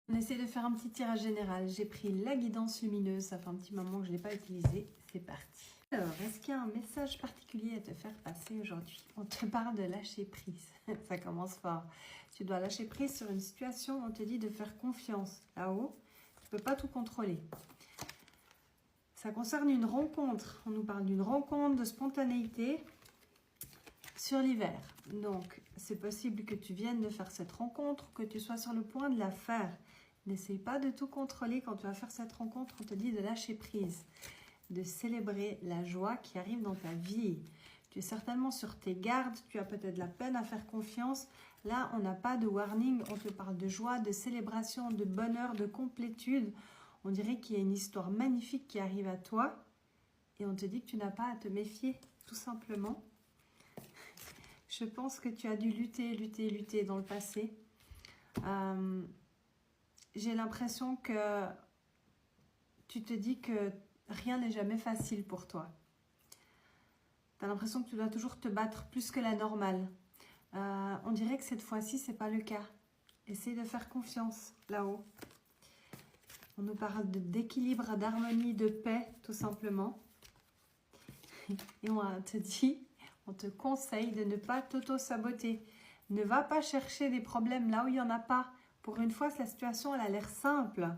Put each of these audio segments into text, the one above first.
On essaie de faire un petit tirage général. J'ai pris la guidance lumineuse. Ça fait un petit moment que je ne l'ai pas utilisée. C'est parti. Alors, est-ce qu'il y a un message particulier à te faire passer aujourd'hui? On te parle de lâcher prise. Ça commence fort. Tu dois lâcher prise sur une situation. On te dit de faire confiance. Là-haut, tu ne peux pas tout contrôler. Ça concerne une rencontre. On nous parle d'une rencontre, de spontanéité sur l'hiver. Donc, c'est possible que tu viennes de faire cette rencontre, que tu sois sur le point de la faire. N'essaye pas de tout contrôler quand tu vas faire cette rencontre. On te dit de lâcher prise, de célébrer la joie qui arrive dans ta vie. Tu es certainement sur tes gardes, tu as peut-être la peine à faire confiance. Là, on n'a pas de warning, on te parle de joie, de célébration, de bonheur, de complétude. On dirait qu'il y a une histoire magnifique qui arrive à toi et on te dit que tu n'as pas à te méfier, tout simplement. Je pense que tu as dû lutter dans le passé. J'ai l'impression que tu te dis que rien n'est jamais facile pour toi. Tu as l'impression que tu dois toujours te battre plus que la normale. On dirait que cette fois-ci, ce n'est pas le cas. Essaye de faire confiance là-haut. On nous parle d'équilibre, d'harmonie, de paix, tout simplement. Et on te dit, on te conseille de ne pas t'auto-saboter. Ne va pas chercher des problèmes là où il n'y en a pas. Pour une fois, la situation elle a l'air simple.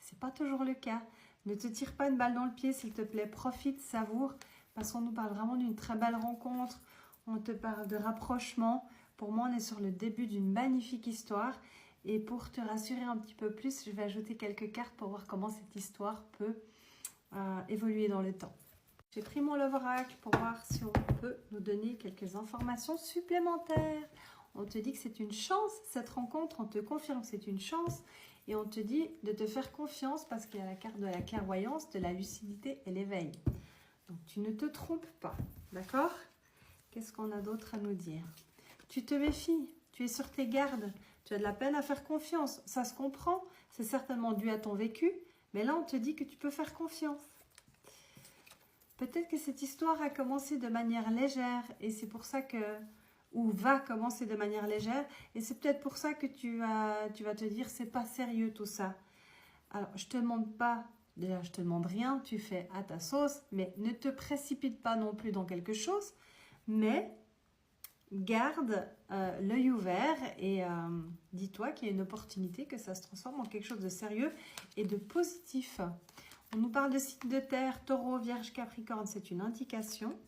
Ce n'est pas toujours le cas. Ne te tire pas une balle dans le pied, s'il te plaît. Profite, savoure. Parce qu'on nous parle vraiment d'une très belle rencontre. On te parle de rapprochement. Pour moi, on est sur le début d'une magnifique histoire. Et pour te rassurer un petit peu plus, je vais ajouter quelques cartes pour voir comment cette histoire peut évoluer dans le temps. J'ai pris mon Love Oracle pour voir si on peut nous donner quelques informations supplémentaires. On te dit que c'est une chance, cette rencontre, on te confirme que c'est une chance et on te dit de te faire confiance parce qu'il y a la carte de la clairvoyance, de la lucidité et l'éveil. Donc tu ne te trompes pas, d'accord? Qu'est-ce qu'on a d'autre à nous dire? Tu te méfies, tu es sur tes gardes, tu as de la peine à faire confiance, ça se comprend, c'est certainement dû à ton vécu, mais là on te dit que tu peux faire confiance. Peut-être que cette histoire a commencé de manière légère et c'est pour ça que, ou va commencer de manière légère et c'est peut-être pour ça que tu vas te dire c'est pas sérieux tout ça. Alors je te demande pas, déjà je te demande rien, tu fais à ta sauce, mais ne te précipite pas non plus dans quelque chose, mais garde l'œil ouvert et dis-toi qu'il y a une opportunité que ça se transforme en quelque chose de sérieux et de positif. On nous parle de signe de terre, taureau, vierge, capricorne, c'est une indication.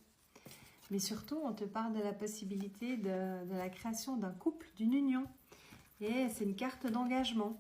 Mais surtout, on te parle de la possibilité de la création d'un couple, d'une union. Et c'est une carte d'engagement.